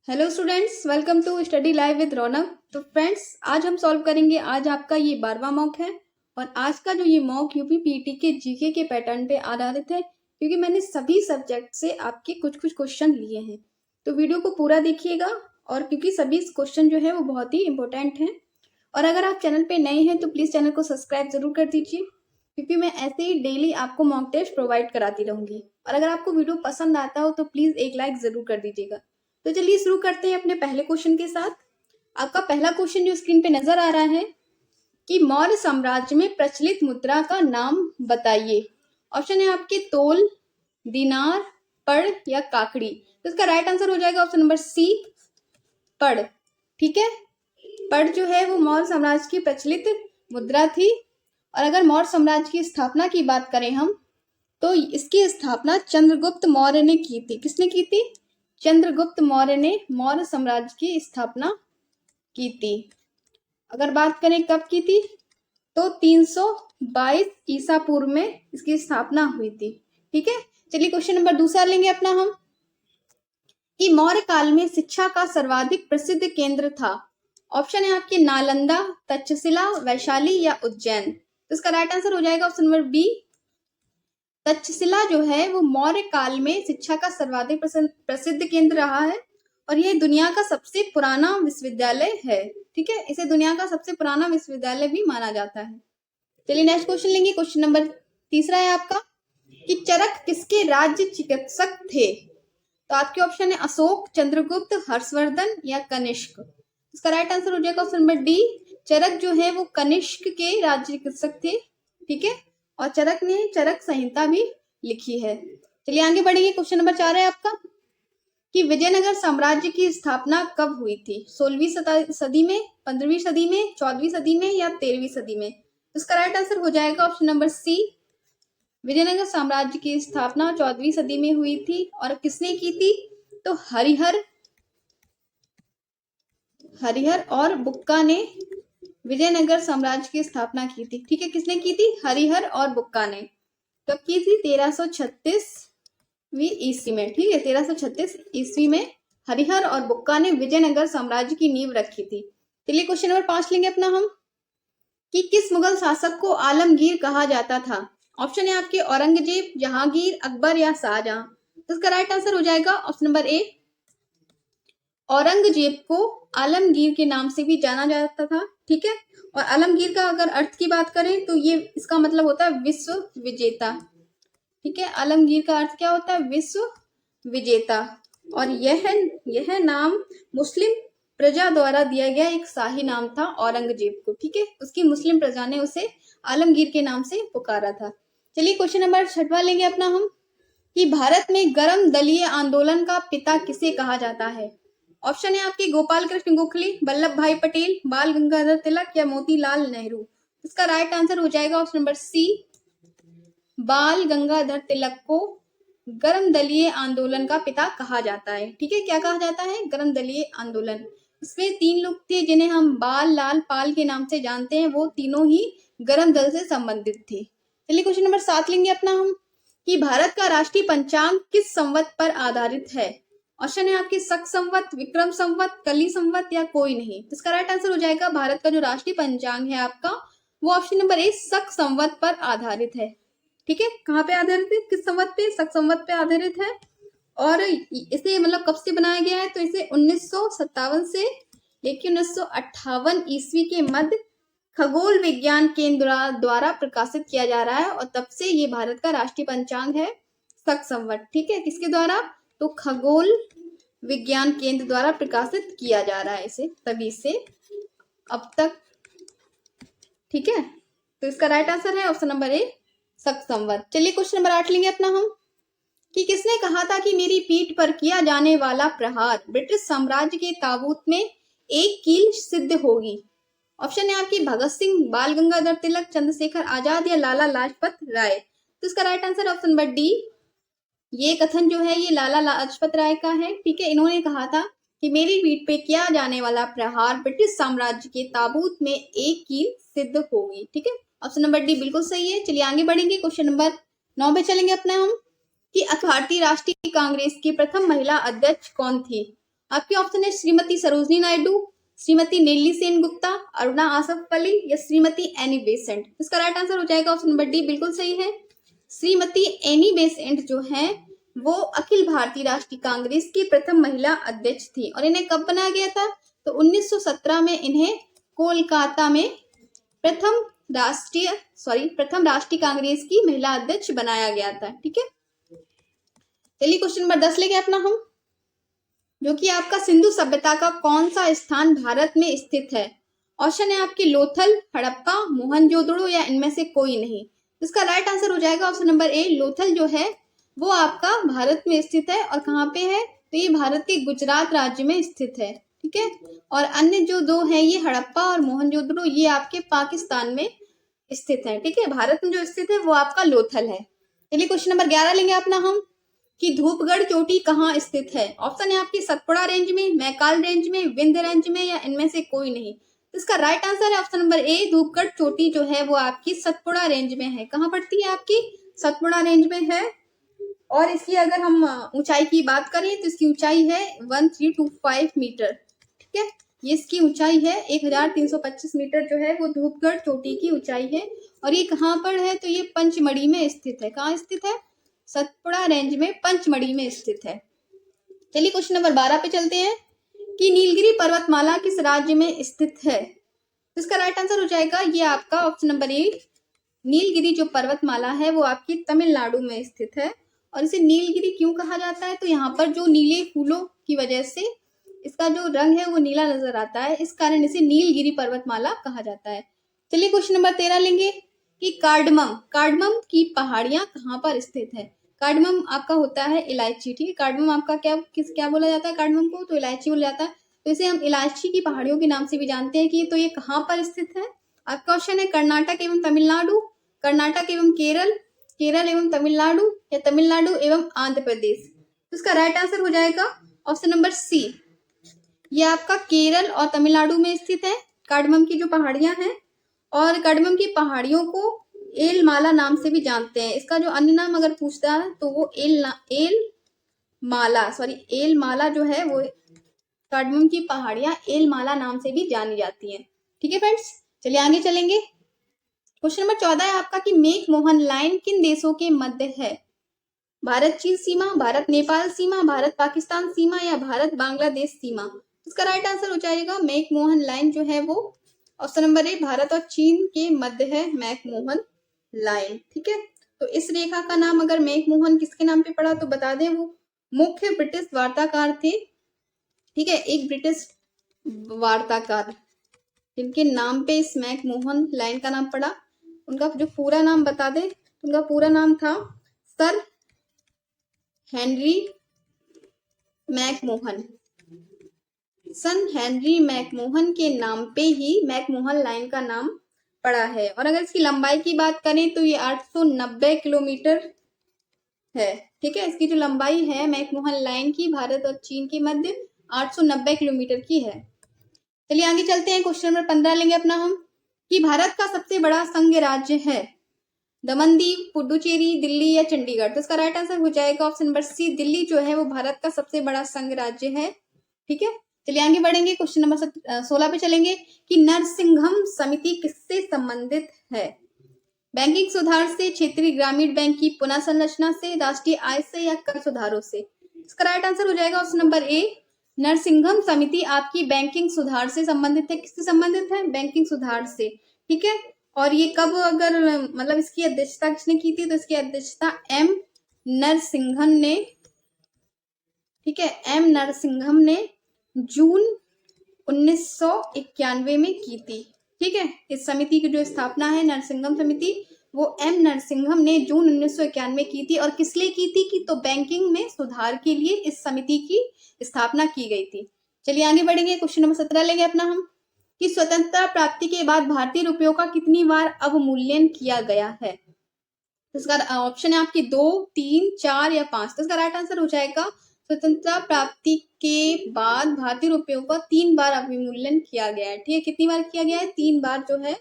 Hello students, welcome to study live with Raunak. तो friends, आज हम सॉल्व करेंगे। आज आपका ये 12वां मॉक है और आज का जो ये मॉक यूपी पीटी के जीके के पैटर्न पे आधारित है, क्योंकि मैंने सभी सब्जेक्ट से आपके कुछ कुछ क्वेश्चन लिए हैं। तो वीडियो को पूरा देखिएगा, और क्योंकि सभी क्वेश्चन जो है वो बहुत ही इंपॉर्टेंट हैं। और अगर आप चैनल पे नए हैं तो प्लीज़ चैनल को सब्सक्राइब जरूर कर दीजिए, क्योंकि मैं ऐसे ही डेली आपको मॉक टेस्ट प्रोवाइड कराती रहूंगी। और अगर आपको वीडियो पसंद आता हो तो प्लीज़ एक लाइक ज़रूर कर दीजिएगा। तो चलिए शुरू करते हैं अपने पहले क्वेश्चन के साथ। आपका पहला क्वेश्चन जो स्क्रीन पे नजर आ रहा है कि मौर्य साम्राज्य में प्रचलित मुद्रा का नाम बताइए। ऑप्शन है आपके तोल, दिनार, पड़ या काकड़ी। तो इसका राइट आंसर हो जाएगा ऑप्शन नंबर सी, पड़। ठीक है, पड़ जो है वो मौर्य साम्राज्य की प्रचलित मुद्रा थी। और अगर मौर्य साम्राज्य की स्थापना की बात करें हम, तो इसकी स्थापना चंद्रगुप्त मौर्य ने की थी। किसने की थी? चंद्रगुप्त मौर्य ने मौर्य साम्राज्य की स्थापना की थी। अगर बात करें कब की थी, तो 322 ईसा पूर्व में इसकी स्थापना हुई थी। ठीक है, चलिए क्वेश्चन नंबर दूसरा लेंगे अपना हम कि मौर्य काल में शिक्षा का सर्वाधिक प्रसिद्ध केंद्र था। ऑप्शन है आपके नालंदा, तक्षशिला, वैशाली या उज्जैन। तो इसका राइट आंसर हो जाएगा ऑप्शन नंबर बी, तक्षशिला जो है वो मौर्य काल में शिक्षा का सर्वाधिक प्रसिद्ध केंद्र रहा है, और यह दुनिया का सबसे पुराना विश्वविद्यालय है। ठीक है, इसे दुनिया का सबसे पुराना विश्वविद्यालय भी माना जाता है। चलिए नेक्स्ट क्वेश्चन लेंगे। क्वेश्चन नंबर तीसरा है आपका कि चरक किसके राज्य चिकित्सक थे। तो आपके ऑप्शन है अशोक, चंद्रगुप्त, हर्षवर्धन या कनिष्क। इसका राइट आंसर हो जाएगा ऑप्शन नंबर डी, चरक जो है वो कनिष्क के राज्य चिकित्सक थे। ठीक है, और चरक ने चरक संहिता भी लिखी है। चलिए आगे बढ़ेंगे। क्वेश्चन नंबर 4 है आपका कि विजयनगर साम्राज्य की स्थापना कब हुई थी। 16वीं सदी में, 15वीं सदी में, 14वीं सदी में या 13वीं सदी में। इसका राइट आंसर हो जाएगा ऑप्शन नंबर सी, विजयनगर साम्राज्य की स्थापना 14वीं सदी में हुई थी। और किसने की थी? तो हरिहर और बुक्का ने विजयनगर साम्राज्य की स्थापना की थी। ठीक है, किसने की थी? हरिहर और बुक्का ने। कब की थी? 1336वीं ईस्वी में। ठीक है, 1336 ईस्वी में हरिहर और बुक्का ने विजयनगर साम्राज्य की नींव रखी थी। चलिए क्वेश्चन नंबर 5 लेंगे अपना हम कि किस मुगल शासक को आलमगीर कहा जाता था। ऑप्शन है आपके औरंगजेब, जहांगीर, अकबर या शाहजहां। तो इसका राइट आंसर हो जाएगा ऑप्शन नंबर ए, औरंगजेब को आलमगीर के नाम से भी जाना जाता था। ठीक है, और आलमगीर का अगर अर्थ की बात करें तो ये इसका मतलब होता है विश्व विजेता। ठीक है, आलमगीर का अर्थ क्या होता है? विश्व विजेता। और यह नाम मुस्लिम प्रजा द्वारा दिया गया एक शाही नाम था औरंगजेब को। ठीक है, उसकी मुस्लिम प्रजा ने उसे आलमगीर के नाम से पुकारा था। चलिए क्वेश्चन नंबर 6 लेंगे अपना हम कि भारत में गर्म दलीय आंदोलन का पिता किसे कहा जाता है। ऑप्शन है आपके गोपाल कृष्ण गोखले, वल्लभ भाई पटेल, बाल गंगाधर तिलक या मोतीलाल नेहरू। इसका राइट आंसर हो जाएगा ऑप्शन नंबर सी, बाल गंगाधर तिलक को गर्म दलीय आंदोलन का पिता कहा जाता है। ठीक है, क्या कहा जाता है? गर्म दलीय आंदोलन। इसमें 3 लोग थे जिन्हें हम बाल, लाल, पाल के नाम से जानते हैं। वो तीनों ही गर्म दल से संबंधित थे। चलिए क्वेश्चन नंबर 7 लेंगे अपना हम कि भारत का राष्ट्रीय पंचांग किस संवत पर आधारित है। ऑप्शन है आपके शक संवत, विक्रम संवत, कली संवत या कोई नहीं। इसका राइट आंसर हो जाएगा भारत का जो राष्ट्रीय पंचांग है आपका, वो ऑप्शन नंबर ए, शक संवत पर आधारित है। ठीक है, कहाँ पे आधारित है? किस संवत पे? शक संवत पे आधारित है। और इसे मतलब कब से बनाया गया है? तो इसे 1957 से लेकर 1958 ईस्वी के मध्य खगोल विज्ञान केंद्र द्वारा प्रकाशित किया जा रहा है, और तब से ये भारत का राष्ट्रीय पंचांग है शक संवत। ठीक है, किसके द्वारा? तो खगोल विज्ञान केंद्र द्वारा प्रकाशित किया जा रहा है इसे, तभी से अब तक। ठीक है, तो इसका राइट आंसर है ऑप्शन नंबर ए, शक संवत। चलिए क्वेश्चन नंबर 8 लेंगे अपना हम कि किसने कहा था कि मेरी पीठ पर किया जाने वाला प्रहार ब्रिटिश साम्राज्य के ताबूत में एक कील सिद्ध होगी। ऑप्शन है आपकी भगत सिंह, बाल गंगाधर तिलक, चंद्रशेखर आजाद या लाला लाजपत राय। तो इसका right answer option number D, ये कथन जो है ये लाला लाजपत राय का है। ठीक है, इन्होंने कहा था कि मेरी पीठ पे किया जाने वाला प्रहार ब्रिटिश साम्राज्य के ताबूत में एक कील सिद्ध होगी। ठीक है, ऑप्शन नंबर डी बिल्कुल सही है। चलिए आगे बढ़ेंगे। क्वेश्चन नंबर 9 पे चलेंगे अपना हम कि भारतीय राष्ट्रीय कांग्रेस की प्रथम महिला अध्यक्ष कौन थी। आपके ऑप्शन है श्रीमती सरोजनी नायडू, श्रीमती नेल्ली सेन गुप्ता, अरुणा आसफ अली या श्रीमती एनी बेसेंट। इसका राइट आंसर हो जाएगा ऑप्शन नंबर डी, बिल्कुल सही है। श्रीमती एनी बेसेंट जो है वो अखिल भारतीय राष्ट्रीय कांग्रेस की प्रथम महिला अध्यक्ष थी और इन्हें कब बनाया गया था? तो 1917 में इन्हें कोलकाता में प्रथम राष्ट्रीय कांग्रेस की महिला अध्यक्ष बनाया गया था। ठीक है, चलिए क्वेश्चन नंबर 10 लेंगे अपना हम, जो कि आपका सिंधु सभ्यता का कौन सा स्थान भारत में स्थित है? ऑप्शन है आपके लोथल, हड़प्पा, मोहनजोदड़ो या इनमें से कोई नहीं। इसका राइट आंसर हो जाएगा ऑप्शन नंबर ए, लोथल जो है वो आपका भारत में स्थित है। और कहाँ पे है? तो ये भारत के गुजरात राज्य में स्थित है। ठीक है, और अन्य जो दो है ये हड़प्पा और मोहनजोदड़ो ये आपके पाकिस्तान में स्थित है। ठीक है, भारत में जो स्थित है वो आपका लोथल है। चलिए क्वेश्चन नंबर 11 लेंगे अपना हम, कि धूपगढ़ चोटी कहाँ स्थित है? ऑप्शन है आपकी सतपुड़ा रेंज में, मैकाल रेंज में, विंध्य रेंज में या इनमें से कोई नहीं। तो इसका राइट आंसर है ऑप्शन नंबर ए, धूपगढ़ चोटी जो है वो आपकी सतपुड़ा रेंज में है। कहाँ पड़ती है? आपकी सतपुड़ा रेंज में है। और इसकी अगर हम ऊंचाई की बात करें तो इसकी ऊंचाई है 1325 मीटर। ठीक है, ये इसकी ऊंचाई है 1325 मीटर जो है वो धूपगढ़ चोटी की ऊंचाई है। और ये कहाँ पर है? तो ये पंचमढ़ी में स्थित है। कहाँ स्थित है? सतपुड़ा रेंज में पंचमढ़ी में स्थित है। चलिए क्वेश्चन नंबर 12 पे चलते हैं, कि नीलगिरी पर्वतमाला किस राज्य में स्थित है? इसका राइट आंसर हो जाएगा ये आपका ऑप्शन नंबर ए, नीलगिरी जो पर्वतमाला है वो आपकी तमिलनाडु में स्थित है। और इसे नीलगिरी क्यों कहा जाता है? तो यहाँ पर जो नीले फूलों की वजह से इसका जो रंग है वो नीला नजर आता है, इस कारण इसे नीलगिरी पर्वतमाला कहा जाता है। चलिए क्वेश्चन नंबर 13 लेंगे, कि कार्डमम की पहाड़ियां कहाँ पर स्थित है? कार्डमम आपका होता है इलायची। ठीक है, कार्डमम आपका क्या बोला जाता है? कार्डमम को तो इलायची बोला जाता है। तो इसे हम इलायची की पहाड़ियों के नाम से भी जानते हैं। कि तो ये कहाँ पर स्थित है? आपका ऑप्शन है कर्नाटक एवं तमिलनाडु, कर्नाटक एवं केरल, केरल एवं तमिलनाडु या तमिलनाडु एवं आंध्र प्रदेश। तो इसका राइट आंसर हो जाएगा ऑप्शन नंबर सी, ये आपका केरल और तमिलनाडु में स्थित है कार्डमम की जो पहाड़ियां हैं। और कार्डमम की पहाड़ियों को एलमाला नाम से भी जानते हैं। इसका जो अन्य नाम अगर पूछता है तो वो एलमाला जो है वो कार्डमम की पहाड़ियां एलमाला नाम से भी जानी जाती हैं। ठीक है फ्रेंड्स, चलिए आगे चलेंगे। क्वेश्चन नंबर 14 है आपका, कि मेक मोहन लाइन किन देशों के मध्य है? भारत चीन सीमा, भारत नेपाल सीमा, भारत पाकिस्तान सीमा या भारत बांग्लादेश सीमा। इसका राइट आंसर हो जाएगा मेक मोहन लाइन जो है वो ऑप्शन नंबर ए, भारत और चीन के मध्य है मेक मोहन लाइन। ठीक है, तो इस रेखा का नाम अगर मेक मोहन किसके नाम पे पड़ा तो बता दें, वो मुख्य ब्रिटिश वार्ताकार थे। ठीक है, एक ब्रिटिश वार्ताकार जिनके नाम पे इस मैक मोहन लाइन का नाम पड़ा, उनका जो पूरा नाम बता दे, उनका पूरा नाम था सर हेनरी मैकमोहन। सन हेनरी मैकमोहन के नाम पे ही मैकमोहन लाइन का नाम पड़ा है। और अगर इसकी लंबाई की बात करें तो ये 890 किलोमीटर है। ठीक है, इसकी जो लंबाई है मैकमोहन लाइन की भारत और चीन के मध्य 890 किलोमीटर की है। चलिए आगे चलते हैं, क्वेश्चन नंबर 15 लेंगे अपना हम, कि भारत का सबसे बड़ा संघ राज्य है दमनदीप, पुडुचेरी, दिल्ली या चंडीगढ़। तो इसका राइट आंसर हो जाएगा ऑप्शन नंबर सी, दिल्ली जो है वो भारत का सबसे बड़ा संघ राज्य है। ठीक है, चलिए आगे बढ़ेंगे, क्वेश्चन नंबर 16 पे चलेंगे, कि नरसिंघम समिति किससे संबंधित है? बैंकिंग सुधार से, क्षेत्रीय ग्रामीण बैंक की पुनः संरचना से, राष्ट्रीय आय से या कर सुधारों से। इसका राइट आंसर हो जाएगा ऑप्शन नंबर ए, नरसिंघम समिति आपकी बैंकिंग सुधार से संबंधित है। किससे संबंधित है? बैंकिंग सुधार से। ठीक है, और ये कब अगर मतलब इसकी अध्यक्षता किसने की थी? तो इसकी अध्यक्षता एम नरसिंघम ने, ठीक है, एम नरसिंघम ने जून 1991 में की थी। ठीक है, इस समिति की जो स्थापना है नरसिंघम समिति वो एम नरसिंघम ने जून 1991 में की थी। और किस लिए की थी? कि तो बैंकिंग में सुधार के लिए इस समिति की स्थापना की गई थी। चलिए आगे बढ़ेंगे, क्वेश्चन नंबर 17 लेंगे अपना हम, कि स्वतंत्रता प्राप्ति के बाद भारतीय रुपयों का कितनी बार अवमूल्यन किया गया है? तो इसका ऑप्शन है आपकी 2, 3, 4 या 5। तो इसका राइट आंसर हो जाएगा स्वतंत्रता प्राप्ति के बाद भारतीय रुपयों का 3 बार अवमूल्यन किया गया है। ठीक है, कितनी बार किया गया है? 3 बार जो है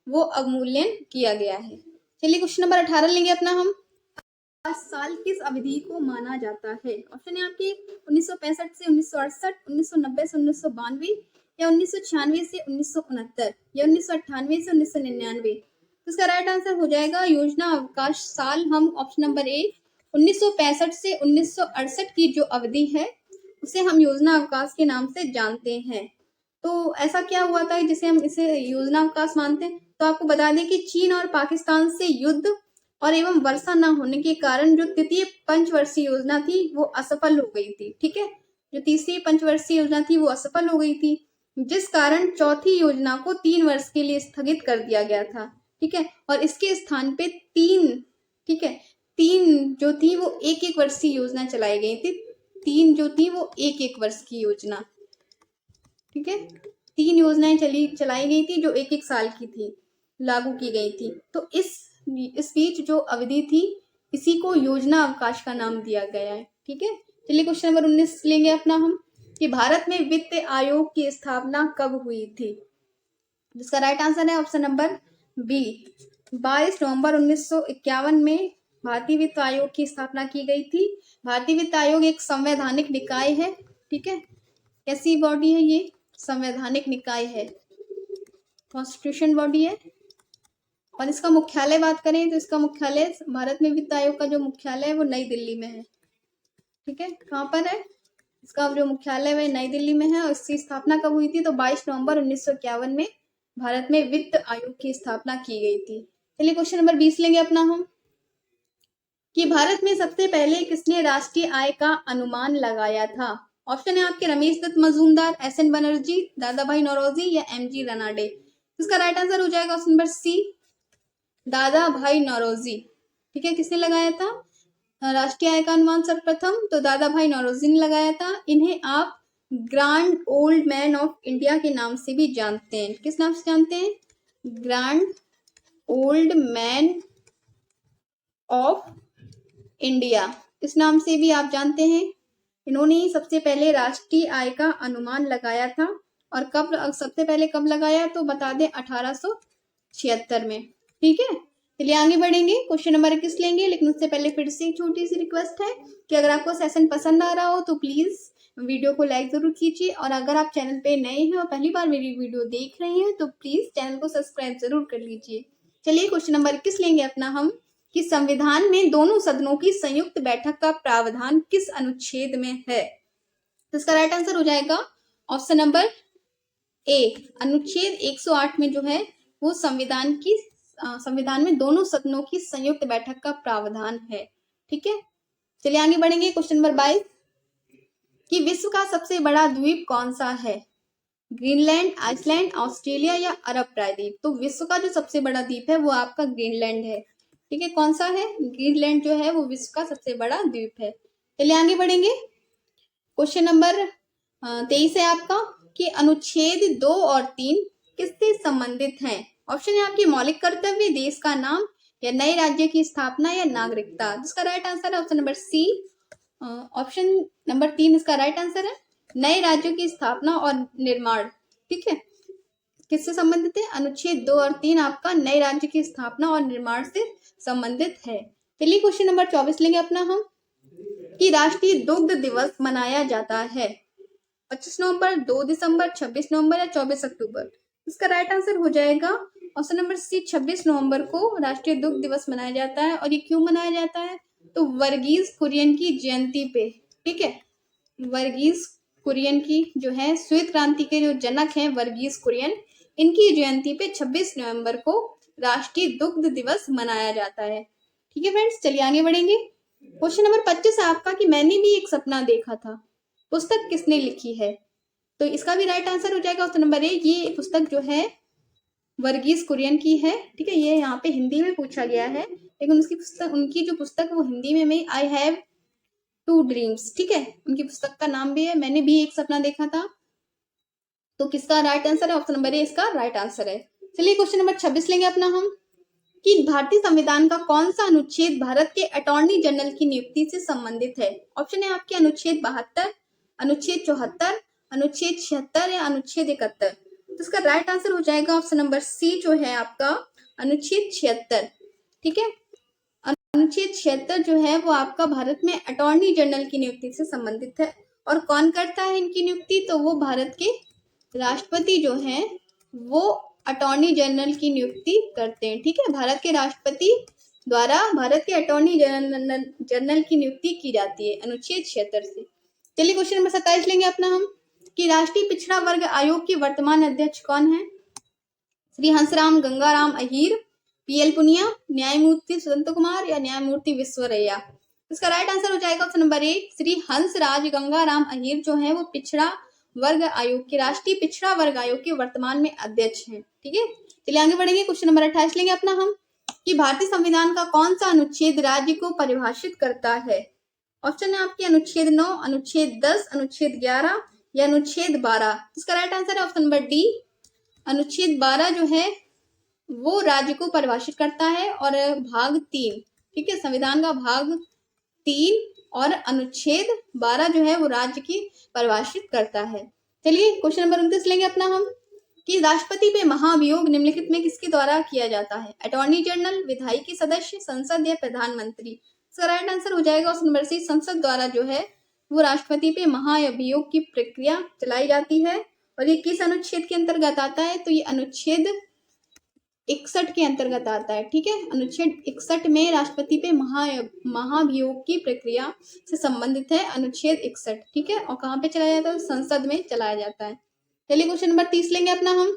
वो अवमूल्यन किया गया है। चलिए क्वेश्चन नंबर 18 लेंगे अपना हम, 5 साल किस अवधि को माना जाता है? ऑप्शन है आपके 1965 से 1968, 1990 से 1992 या 1996 से 1969 या 1998 से 1999? तो इसका राइट आंसर हो जाएगा योजना अवकाश साल हम ऑप्शन नंबर ए 1965 से 1968 की जो अवधि है उसे हम योजना अवकाश के नाम से जानते हैं। तो ऐसा क्या हुआ था जिसे हम इसे योजना अवकाश मानते हैं? तो आपको बता दें कि चीन और पाकिस्तान से युद्ध और एवं वर्षा न होने के कारण जो तृतीय पंचवर्षीय योजना थी वो असफल हो गई थी। ठीक है, जो तीसरी पंचवर्षीय योजना थी वो असफल हो गई थी, जिस कारण चौथी योजना को 3 वर्ष के लिए स्थगित कर दिया गया था। ठीक है, और इसके स्थान पे 3, ठीक है, 3 जो थी वो 1-1 वर्षीय योजना चलाई गई थी। 3 जो थी वो 1-1 वर्ष की योजना, ठीक है, 3 योजनाएं चलाई गई थी जो 1-1 साल की थी, लागू की गई थी। तो इस बीच जो अवधि थी इसी को योजना अवकाश का नाम दिया गया है। ठीक है, चलिए क्वेश्चन नंबर 19 लेंगे अपना हम कि भारत में वित्त आयोग की स्थापना कब हुई थी? जिसका राइट आंसर है ऑप्शन नंबर बी 22 नवंबर 1951 में भारतीय वित्त आयोग की स्थापना की गई थी। भारतीय वित्त आयोग एक संवैधानिक निकाय है। ठीक है, कैसी बॉडी है ये? संवैधानिक निकाय है, कॉन्स्टिट्यूशन बॉडी है। और इसका मुख्यालय बात करें तो इसका मुख्यालय, भारत में वित्त आयोग का जो मुख्यालय है वो नई दिल्ली में है। ठीक है, कहाँ पर है? इसका जो मुख्यालय है नई दिल्ली में है। और इसकी स्थापना कब हुई थी? तो 22 नवंबर 1951 में भारत में वित्त आयोग की स्थापना की गई थी। चलिए क्वेश्चन नंबर 20 लेंगे अपना हम कि भारत में सबसे पहले किसने राष्ट्रीय आय का अनुमान लगाया था? ऑप्शन है आपके रमेश दत्त मजूमदार, एस.एन. बनर्जी, दादा भाई नौरोजी या एम.जी. रनाडे। इसका राइट आंसर हो जाएगा ऑप्शन नंबर सी, दादा भाई नौरोजी। ठीक है, किसने लगाया था राष्ट्रीय आय का अनुमान सर्वप्रथम? तो दादा भाई नौरोजी ने लगाया था। इन्हें आप grand old man of India के नाम से भी जानते हैं। किस नाम से जानते हैं? Grand old man of India, इस नाम से भी आप जानते हैं। इन्होंने ही सबसे पहले राष्ट्रीय आय का अनुमान लगाया था। और कब, सबसे पहले कब लगाया? तो बता दें 1876 में। ठीक है, चलिए आगे बढ़ेंगे, क्वेश्चन नंबर 21 लेंगे। लेकिन उससे पहले फिर से एक छोटी सी रिक्वेस्ट है कि अगर आपको सेशन पसंद आ रहा हो तो प्लीज वीडियो को लाइक जरूर कीजिए। और अगर आप चैनल पे नए हैं और पहली बार मेरी वीडियो देख रहे हैं तो प्लीज चैनल को सब्सक्राइब जरूर कर लीजिए। चलिए क्वेश्चन नंबर 21 लेंगे अपना हम कि संविधान में दोनों सदनों की संयुक्त बैठक का प्रावधान किस अनुच्छेद में है? तो इसका राइट आंसर हो जाएगा ऑप्शन नंबर ए, अनुच्छेद 108 में जो है वो संविधान में दोनों सदनों की संयुक्त बैठक का प्रावधान है। ठीक है, चलिए आगे बढ़ेंगे, क्वेश्चन नंबर 22 कि विश्व का सबसे बड़ा द्वीप कौन सा है? ग्रीनलैंड, आइसलैंड, ऑस्ट्रेलिया या अरब प्रायद्वीप? तो विश्व का जो सबसे बड़ा द्वीप है वो आपका ग्रीनलैंड है। ठीक है, कौन सा है? ग्रीनलैंड जो है वो विश्व का सबसे बड़ा द्वीप है। चलिए आगे बढ़ेंगे, क्वेश्चन नंबर 23 है आपका कि अनुच्छेद 2 और 3 किससे संबंधित हैं? ऑप्शन है आपकी मौलिक कर्तव्य, देश का नाम या नए राज्य की स्थापना या नागरिकता। जिसका राइट आंसर है option number C, option number 3 इसका राइट आंसर है, नए राज्यों की स्थापना और निर्माण। ठीक है, किससे संबंधित है? अनुच्छेद 2 और 3 आपका नए राज्य की स्थापना और निर्माण से संबंधित है। चलिए क्वेश्चन नंबर 24 लेंगे अपना हम कि राष्ट्रीय दुग्ध दिवस मनाया जाता है 25 नवंबर, 2 दिसंबर, 26 नवंबर या 24 अक्टूबर? इसका राइट आंसर हो जाएगा ऑप्शन नंबर सी, 26 नवंबर को राष्ट्रीय दुग्ध दिवस मनाया जाता है। और ये क्यों मनाया जाता है? तो वर्गीज कुरियन की जयंती पे। ठीक है, वर्गीज कुरियन की जो है श्वेत क्रांति के जो जनक हैं वर्गीज कुरियन, इनकी जयंती पे 26 नवंबर को राष्ट्रीय दुग्ध दिवस मनाया जाता है। ठीक है फ्रेंड्स, चलिए आगे बढ़ेंगे, क्वेश्चन नंबर 25 है आपका कि मैंने भी एक सपना देखा था, पुस्तक किसने लिखी है? तो इसका भी राइट आंसर हो जाएगा ऑप्शन नंबर ए, ये पुस्तक जो है वर्गीज कुरियन की है। ठीक है, ये यहाँ पे हिंदी में पूछा गया है, लेकिन उनकी जो पुस्तक वो हिंदी में आई हैव 2 ड्रीम्स। ठीक है, उनकी पुस्तक का नाम भी है मैंने भी एक सपना देखा था। तो किसका राइट आंसर है? ऑप्शन नंबर ए इसका राइट आंसर है। चलिए क्वेश्चन नंबर 26 लेंगे अपना हम कि भारतीय संविधान का कौन सा अनुच्छेद भारत के अटॉर्नी जनरल की नियुक्ति से संबंधित है? ऑप्शन है आपके अनुच्छेद 72, अनुच्छेद 74, अनुच्छेद 76 या अनुच्छेद 71? तो इसका राइट आंसर हो जाएगा ऑप्शन नंबर सी जो है आपका अनुच्छेद 76। ठीक है, अनुच्छेद 76 जो है वो आपका भारत में अटॉर्नी जनरल की नियुक्ति से संबंधित है। और कौन करता है इनकी नियुक्ति? तो वो भारत के राष्ट्रपति जो हैं वो अटॉर्नी जनरल की नियुक्ति करते हैं। ठीक है, भारत के राष्ट्रपति द्वारा भारत के अटॉर्नी जनरल की नियुक्ति की जाती है अनुच्छेद 76 से। चलिए क्वेश्चन नंबर 27 लेंगे अपना हम कि राष्ट्रीय पिछड़ा वर्ग आयोग के वर्तमान अध्यक्ष कौन है? श्री हंसराम गंगाराम अहीर, पीएल पुनिया, न्यायमूर्ति सुरंत कुमार या न्यायमूर्ति विश्वरैया। इसका राइट आंसर हो जाएगा ऑप्शन नंबर 1 श्री हंसराज गंगाराम अहीर जो है वो पिछड़ा वर्ग आयोग के राष्ट्रीय पिछड़ा वर्ग आयोग के वर्तमान में अध्यक्ष हैं। ठीक है, चलिए आगे बढ़ेंगे। क्वेश्चन नंबर 28 लेंगे अपना हम कि भारतीय संविधान का कौन सा अनुच्छेद राज्य को परिभाषित करता है? ऑप्शन है आपके अनुच्छेद 9, अनुच्छेद 10, अनुच्छेद 11 या अनुच्छेद 12। इसका राइट आंसर है ऑप्शन नंबर डी, अनुच्छेद 12 जो है वो राज्य को परिभाषित करता है और भाग 3, ठीक है, संविधान का भाग 3 और अनुच्छेद 12 जो है वो राज्य की परिभाषित करता है। चलिए क्वेश्चन नंबर 29 लेंगे अपना हम कि राष्ट्रपति पे महाभियोग निम्नलिखित में किसके द्वारा किया जाता है? अटॉर्नी जनरल, विधायी सदस्य, संसद या प्रधानमंत्री। इसका राइट आंसर हो जाएगा ऑप्शन नंबर सी, संसद द्वारा जो है वो राष्ट्रपति पे महाभियोग की प्रक्रिया चलाई जाती है। और ये किस अनुच्छेद के अंतर्गत आता है? तो ये अनुच्छेद 61 के अंतर्गत आता है। ठीक है, अनुच्छेद 61 में राष्ट्रपति पे महाभियोग की प्रक्रिया से संबंधित है अनुच्छेद 61। ठीक है, और कहाँ पे चलाया जाता है? संसद में चलाया जाता है। चलिए क्वेश्चन नंबर 30 लेंगे अपना हम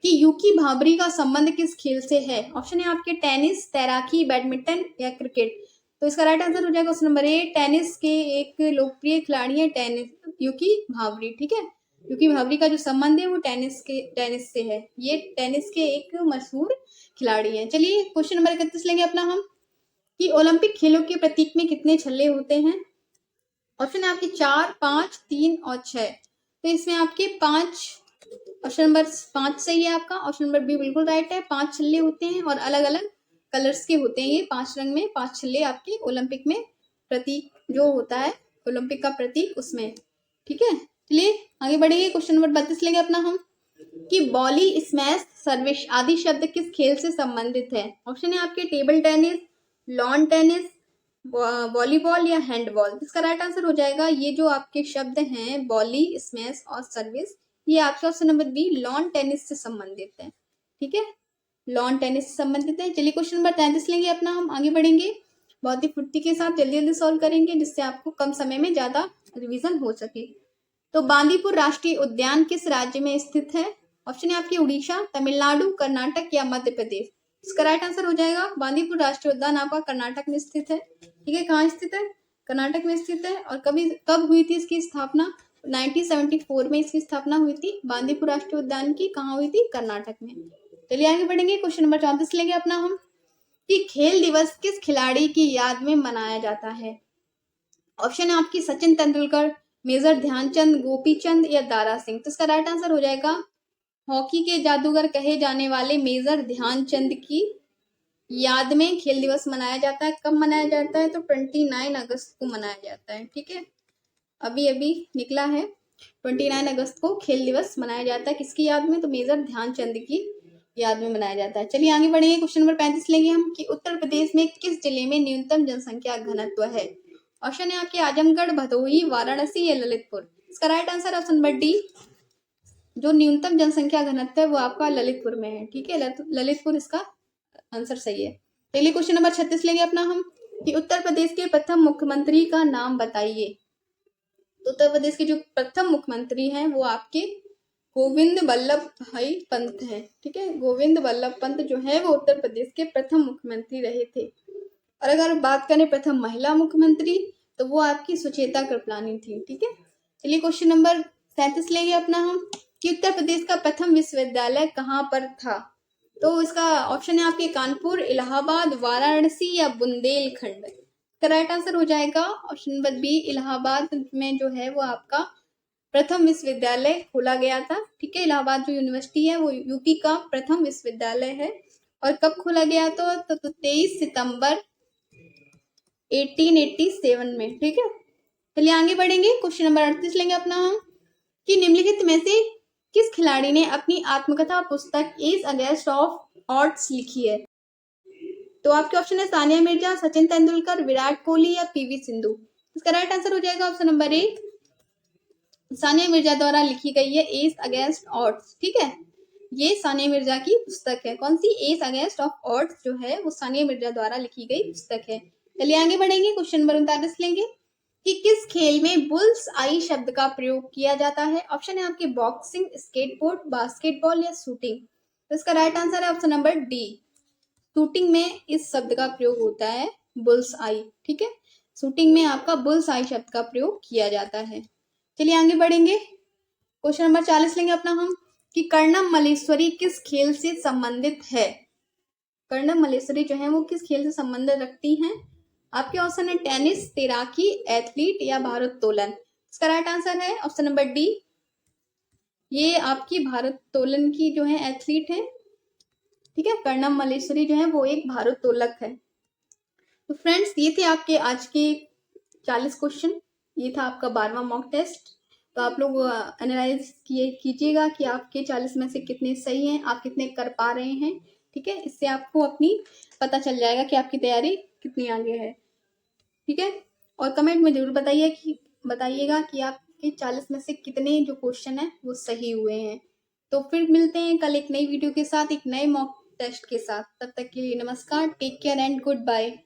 कि यूकी भाभरी का संबंध किस खेल से है? ऑप्शन है आपके टेनिस, तैराकी, बैडमिंटन या क्रिकेट। तो इसका राइट आंसर हो जाएगा ऑप्शन नंबर ए, टेनिस के एक लोकप्रिय खिलाड़ी है टेनिस यूकी भाभरी। ठीक है, यूकी भाभरी का जो संबंध है वो टेनिस से है। ये टेनिस के एक मशहूर खिलाड़ी हैं। चलिए क्वेश्चन नंबर 31 लेंगे अपना हम कि ओलंपिक खेलों के प्रतीक में कितने छल्ले होते हैं? ऑप्शन है आपके 4, 5, 3 और 6। तो इसमें आपके 5, ऑप्शन नंबर 5 सही है आपका। ऑप्शन नंबर बी बिल्कुल राइट है। 5 छल्ले होते हैं और अलग अलग कलर्स के होते हैं। ये 5 रंग में 5 छल्ले आपके ओलंपिक में प्रतीक जो होता है ओलंपिक का प्रतीक उसमें। ठीक है, चलिए आगे बढ़ेंगे। क्वेश्चन नंबर 32 लेंगे अपना हम कि बॉली, स्मैश, सर्विस आदि शब्द किस खेल से संबंधित है? ऑप्शन है आपके table tennis, lawn tennis, volleyball या हैंडबॉल। इसका राइट आंसर हो जाएगा ये जो आपके शब्द हैं बॉली, स्मैश और सर्विस, ये आपका option number B lawn tennis से संबंधित है। ठीक है, लॉन टेनिस से संबंधित है। चलिए क्वेश्चन नंबर 33 लेंगे अपना हम, आगे बढ़ेंगे। बहुत ही फुर्ती के साथ जल्दी जल्दी सॉल्व करेंगे जिससे आपको कम समय में ज्यादा रिवीजन हो सके। तो बांदीपुर राष्ट्रीय उद्यान किस राज्य में स्थित है? ऑप्शन है आपके उड़ीसा, तमिलनाडु, कर्नाटक या मध्य प्रदेश। इसका राइट आंसर हो जाएगा बांदीपुर राष्ट्रीय उद्यान आपका कर्नाटक में स्थित है। ठीक है, कहाँ स्थित है? कर्नाटक में स्थित है। और कब हुई थी इसकी स्थापना? 1974 में इसकी स्थापना हुई थी बांदीपुर राष्ट्रीय उद्यान की। कहाँ हुई थी? कर्नाटक में। चलिए आगे बढ़ेंगे। क्वेश्चन नंबर 34 लेंगे अपना हम कि खेल दिवस किस खिलाड़ी की याद में मनाया जाता है? ऑप्शन है आपकी सचिन तेंदुलकर, मेजर ध्यानचंद, गोपीचंद या दारा सिंह। तो इसका राइट आंसर हो जाएगा हॉकी के जादूगर कहे जाने वाले मेजर ध्यानचंद की याद में खेल दिवस मनाया जाता है। कब मनाया जाता है? तो 29 अगस्त को मनाया जाता है। ठीक है, अभी अभी निकला है 29 अगस्त को खेल दिवस मनाया जाता है। किसकी याद में? तो मेजर ध्यानचंद की याद में मनाया जाता है। चलिए आगे बढ़ेंगे। क्वेश्चन नंबर 35 लेंगे हम कि उत्तर प्रदेश में किस जिले में न्यूनतम जनसंख्या घनत्व है? ऑप्शन है आपके आजमगढ़, भदोही, वाराणसी या ललितपुर। इसका right answer option number D, जो न्यूनतम जनसंख्या घनत्व है वो आपका ललितपुर में है। ठीक है, ललितपुर इसका आंसर सही है। चलिए क्वेश्चन नंबर 36 लेंगे अपना हम कि उत्तर प्रदेश के प्रथम मुख्यमंत्री का नाम बताइए। तो उत्तर प्रदेश के जो प्रथम मुख्यमंत्री हैं वो आपके गोविंद वल्लभ भाई पंत है। ठीक है, गोविंद वल्लभ पंत जो है वो उत्तर प्रदेश के प्रथम मुख्यमंत्री रहे थे। और अगर बात करें प्रथम महिला मुख्यमंत्री तो वो आपकी सुचेता कृपलानी थी। ठीक है, चलिए क्वेश्चन नंबर 37 लेंगे अपना हम कि उत्तर प्रदेश का प्रथम विश्वविद्यालय कहाँ पर था? तो इसका ऑप्शन है आपके कानपुर, इलाहाबाद, वाराणसी या बुंदेलखंड। इसका राइट आंसर हो जाएगा ऑप्शन नंबर बी, इलाहाबाद में जो है वो आपका प्रथम विश्वविद्यालय खोला गया था। ठीक है, इलाहाबाद जो यूनिवर्सिटी है वो यूपी का प्रथम विश्वविद्यालय है। और कब खोला गया? तो 23 सितंबर 1887 में। ठीक है, चलिए आगे बढ़ेंगे। क्वेश्चन नंबर 38 लेंगे अपना हम कि निम्नलिखित में से किस खिलाड़ी ने अपनी आत्मकथा पुस्तक एज अगेंस्ट ऑफ ऑड्स लिखी है? तो आपके ऑप्शन है सानिया मिर्जा, सचिन तेंदुलकर, विराट कोहली या पीवी सिंधु। इसका राइट आंसर हो जाएगा option number A, Sania Mirza द्वारा लिखी गई है एस अगेंस्ट ऑड्स, ठीक है। ये सानिया मिर्जा की पुस्तक है। कौन सी? एस अगेंस्ट ऑफ ऑड्स जो है वो सानिया मिर्जा द्वारा लिखी गई पुस्तक है। चलिए आगे बढ़ेंगे, क्वेश्चन नंबर 39 लेंगे कि किस खेल में बुल्स आई शब्द का प्रयोग किया जाता है। ऑप्शन है आपके बॉक्सिंग, स्केटबोर्ड, बास्केटबॉल या शूटिंग। तो इसका राइट आंसर है ऑप्शन नंबर डी, शूटिंग में इस शब्द का प्रयोग होता है बुल्स आई, ठीक है। शूटिंग में आपका बुल्स आई शब्द का प्रयोग किया जाता है। चलिए आगे बढ़ेंगे, क्वेश्चन नंबर 40 लेंगे अपना हम कि कर्णम मल्लेश्वरी किस खेल से संबंधित है। कर्णम मल्लेश्वरी जो है वो किस खेल से संबंध रखती हैं। आपके ऑप्शन है टेनिस, तैराकी, एथलीट या भारोत्तोलन। इसका राइट आंसर है ऑप्शन नंबर डी, ये आपकी भारोत्तोलन की जो है एथलीट है, ठीक है। कर्णम मल्लेश्वरी जो है वो एक भारोत्तोलक है। तो फ्रेंड्स ये थे आपके आज के 40 क्वेश्चन, ये था आपका 12वां मॉक टेस्ट। तो आप लोग एनालाइज कीजिएगा कि आपके 40 में से कितने सही हैं, आप कितने कर पा रहे हैं, ठीक है। इससे आपको अपनी पता चल जाएगा कि आपकी तैयारी कितनी आगे है, ठीक है। और कमेंट में जरूर बताइएगा कि आपके 40 में से कितने जो क्वेश्चन है वो सही हुए हैं। तो फिर मिलते हैं कल एक नई वीडियो के साथ, एक नए मॉक टेस्ट के साथ। तब तक के लिए नमस्कार, take care and good bye.